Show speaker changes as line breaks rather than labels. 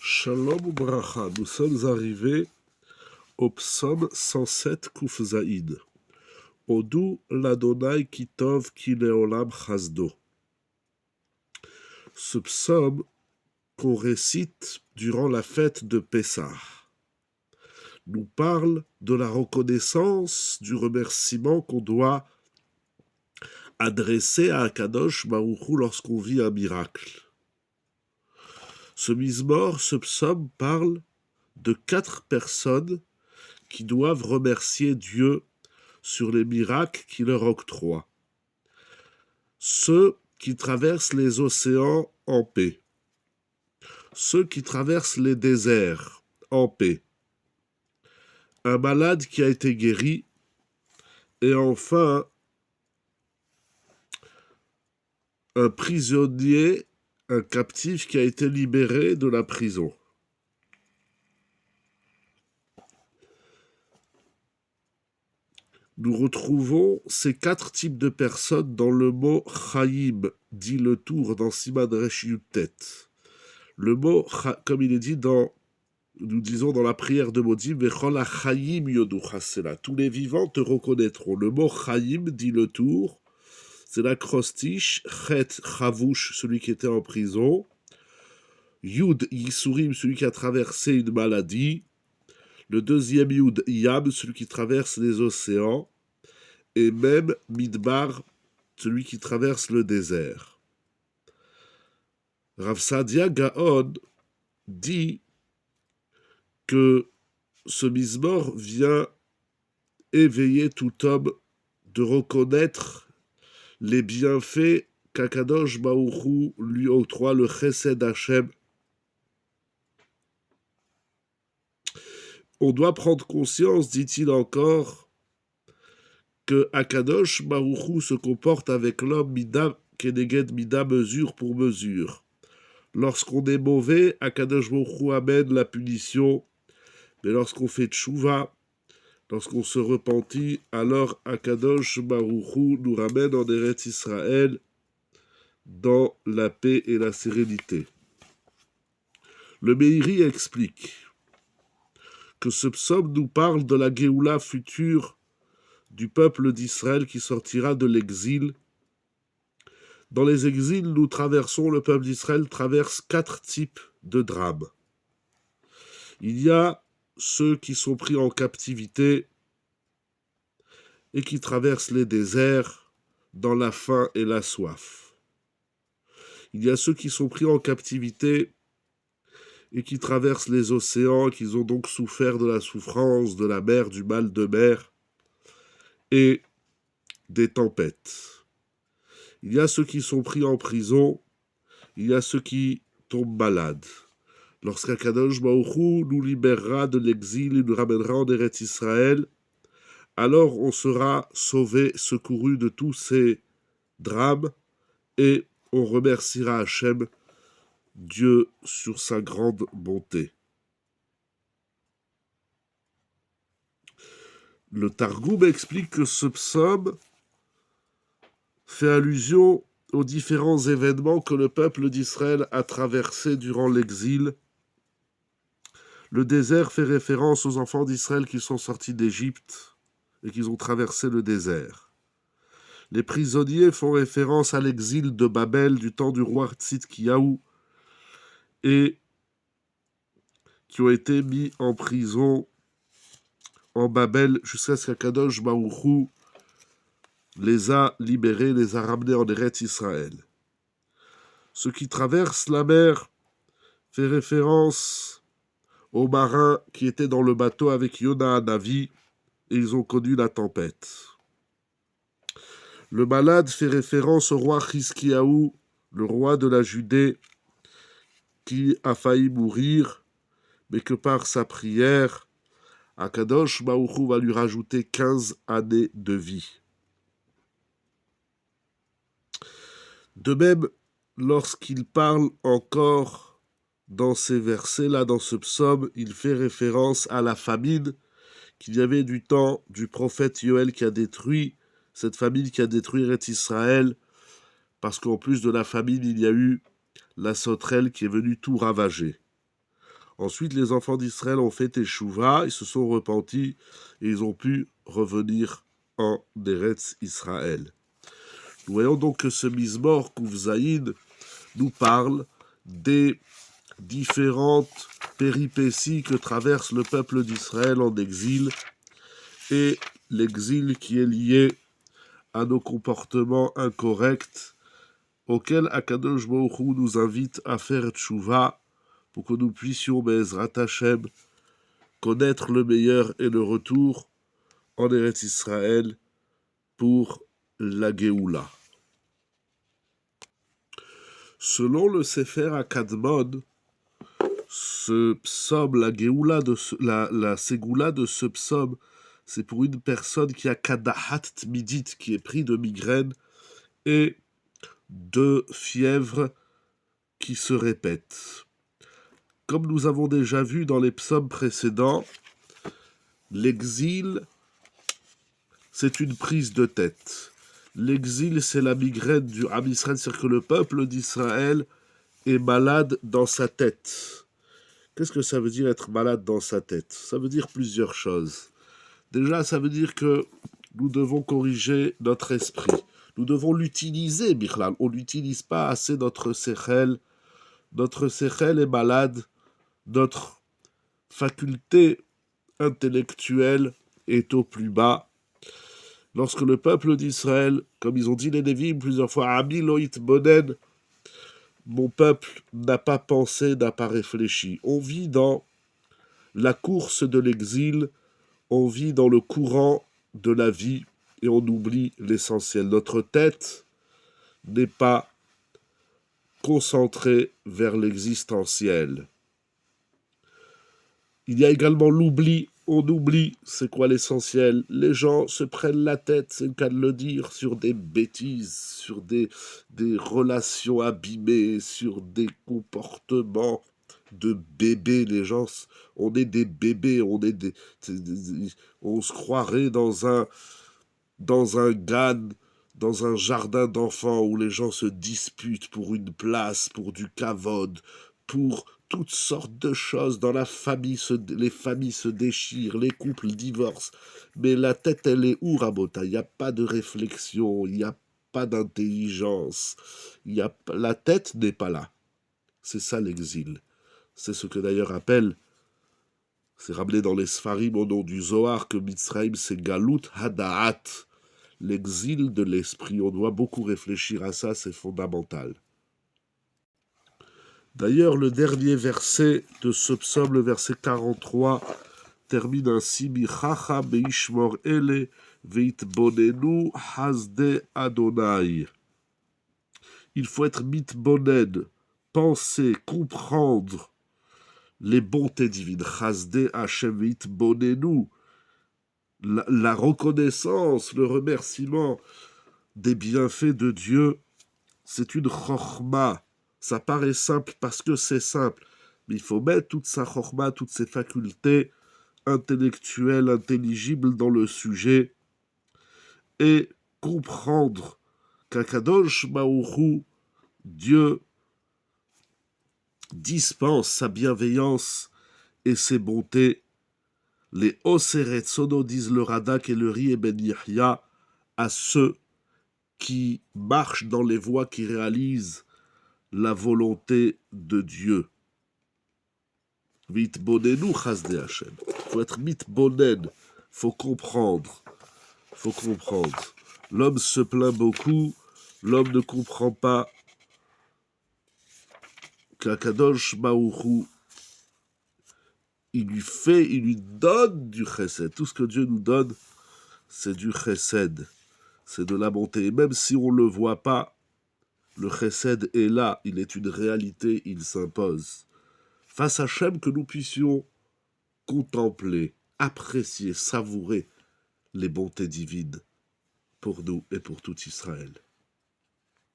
Shalom Bracha, nous sommes arrivés au psaume 107 Kuf Zaïd. Odou l'Adonai Kitov ki leolam chasdo. Ce psaume qu'on récite durant la fête de Pessah nous parle de la reconnaissance, du remerciement qu'on doit adresser à Akadosh Baruch Hu lorsqu'on vit un miracle. Ce mizmor, ce psaume parle de 4 personnes qui doivent remercier Dieu sur les miracles qu'il leur octroie. Ceux qui traversent les océans en paix. Ceux qui traversent les déserts en paix. Un malade qui a été guéri. Et enfin, un prisonnier, un captif qui a été libéré de la prison. Nous retrouvons ces 4 types de personnes dans le mot Chaim, dit le tour dans Siman Resh Yutet. Le mot, comme il est dit nous disons dans la prière de Modim, Vechol HaChaim Yodu Chasela. Tous les vivants te reconnaîtront. Le mot Chaim, dit le tour, c'est l'acrostiche, Chet Chavouch, celui qui était en prison, Yud Yisurim, celui qui a traversé une maladie, le deuxième Yud Yam, celui qui traverse les océans, et même Midbar, celui qui traverse le désert. Rav Sadia Gaon dit que ce mizmor vient éveiller tout homme de reconnaître les bienfaits qu'Akadosh Baruch Hu lui octroie, le Chesed Hashem. On doit prendre conscience, dit-il encore, que Akadosh Baruch Hu se comporte avec l'homme mida keneged mida, mesure pour mesure. Lorsqu'on est mauvais, Akadosh Baruch Hu amène la punition, mais lorsqu'on fait tchouva, lorsqu'on se repentit, alors Akadosh Baruch Hu nous ramène en Eretz Israël dans la paix et la sérénité. Le Meiri explique que ce psaume nous parle de la Géoula future du peuple d'Israël qui sortira de l'exil. Dans les exils, le peuple d'Israël traverse 4 types de drames. Il y a ceux qui sont pris en captivité et qui traversent les déserts dans la faim et la soif. Il y a ceux qui sont pris en captivité et qui traversent les océans, qui ont donc souffert de la souffrance, de la mer, du mal de mer et des tempêtes. Il y a ceux qui sont pris en prison, il y a ceux qui tombent malades. Lorsqu'Akadosh Baruch Hu nous libérera de l'exil et nous ramènera en Eretz Israël, alors on sera sauvé, secouru de tous ces drames et on remerciera Hachem, Dieu, sur sa grande bonté. Le Targum explique que ce psaume fait allusion aux différents événements que le peuple d'Israël a traversés durant l'exil. Le désert fait référence aux enfants d'Israël qui sont sortis d'Égypte et qui ont traversé le désert. Les prisonniers font référence à l'exil de Babel du temps du roi Tzidkiyahu et qui ont été mis en prison en Babel jusqu'à ce qu'Akadosh Baruch Hu les a libérés, les a ramenés en Eretz Israël. Ceux qui traversent la mer fait référence aux marins qui étaient dans le bateau avec Yona Hanavi et ils ont connu la tempête. Le malade fait référence au roi Chizkiyahu, le roi de la Judée, qui a failli mourir, mais que par sa prière, Akadosh Baruch Hu va lui rajouter 15 années de vie. De même, lorsqu'il parle encore dans ces versets-là, dans ce psaume, il fait référence à la famine qu'il y avait du temps du prophète Yoël qui a détruit cette famine qui a détruit Eretz Israël, parce qu'en plus de la famine, il y a eu la sauterelle qui est venue tout ravager. Ensuite, les enfants d'Israël ont fait Teshuvah, ils se sont repentis et ils ont pu revenir en Eretz Israël. Nous voyons donc que ce Mizmor Kufzaïd nous parle des différentes péripéties que traverse le peuple d'Israël en exil et l'exil qui est lié à nos comportements incorrects auxquels Akadosh Baruch Hu nous invite à faire tchouva pour que nous puissions, Be'ezrat Hashem, connaître le meilleur et le retour en Eretz Israël pour la Géoula. Selon le Sefer Akadmon, ce psaume, la Géoula, la Ségoula de ce psaume, c'est pour une personne qui a Kadahat Tmidit, qui est pris de migraine et de fièvre qui se répètent. Comme nous avons déjà vu dans les psaumes précédents, l'exil, c'est une prise de tête. L'exil, c'est la migraine du Am Israël, c'est-à-dire que le peuple d'Israël est malade dans sa tête. Qu'est-ce que ça veut dire être malade dans sa tête? Ça veut dire plusieurs choses. Déjà, ça veut dire que nous devons corriger notre esprit. Nous devons l'utiliser, Bichlal. On n'utilise pas assez notre sechel. Notre sechel est malade. Notre faculté intellectuelle est au plus bas. Lorsque le peuple d'Israël, comme ils ont dit les Lévim plusieurs fois, Ami loït bonen, mon peuple n'a pas pensé, n'a pas réfléchi. On vit dans la course de l'exil, on vit dans le courant de la vie et on oublie l'essentiel. Notre tête n'est pas concentrée vers l'existentiel. Il y a également l'oubli. On oublie c'est quoi l'essentiel. Les gens se prennent la tête, c'est le cas de le dire, sur des bêtises, sur des relations abîmées, sur des comportements de bébés. Les gens, on est des bébés, on se croirait dans un GAN, dans un jardin d'enfants où les gens se disputent pour une place, pour du kavod, pour toutes sortes de choses. Dans la famille, les familles se déchirent, les couples divorcent. Mais la tête, elle est où, Rabota? Il n'y a pas de réflexion, il n'y a pas d'intelligence. La tête n'est pas là. C'est ça l'exil. C'est ce que d'ailleurs c'est ramené dans les Sfarim au nom du Zohar, que Mitzrayim, c'est Galut Hadaat, l'exil de l'esprit. On doit beaucoup réfléchir à ça, c'est fondamental. D'ailleurs, le dernier verset de ce psaume, le verset 43, termine ainsi: Michacha beishmor ele veitbonenu hasde Adonai. Il faut être mitbonen, penser, comprendre les bontés divines. Hasde Hashem veitbonenu. La reconnaissance, le remerciement des bienfaits de Dieu, c'est une chorma. Ça paraît simple parce que c'est simple, mais il faut mettre toute sa chorma, toutes ses facultés intellectuelles, intelligibles dans le sujet et comprendre qu'Akadosh Baruch Hu, Dieu, dispense sa bienveillance et ses bontés. Les Oseret Sono, disent le Radak et le Ri et Ben Yahya, à ceux qui marchent dans les voies qui réalisent la volonté de Dieu. Mitbonenu chasde Hashem. Il faut être mitbonen, faut comprendre. L'homme se plaint beaucoup, l'homme ne comprend pas qu'Akadosh Baruch Hu, il lui donne du chesed. Tout ce que Dieu nous donne, c'est du chesed. C'est de la bonté. Et même si on ne le voit pas, le chesed est là, il est une réalité, il s'impose. Face à Hachem, que nous puissions contempler, apprécier, savourer les bontés divines pour nous et pour tout Israël.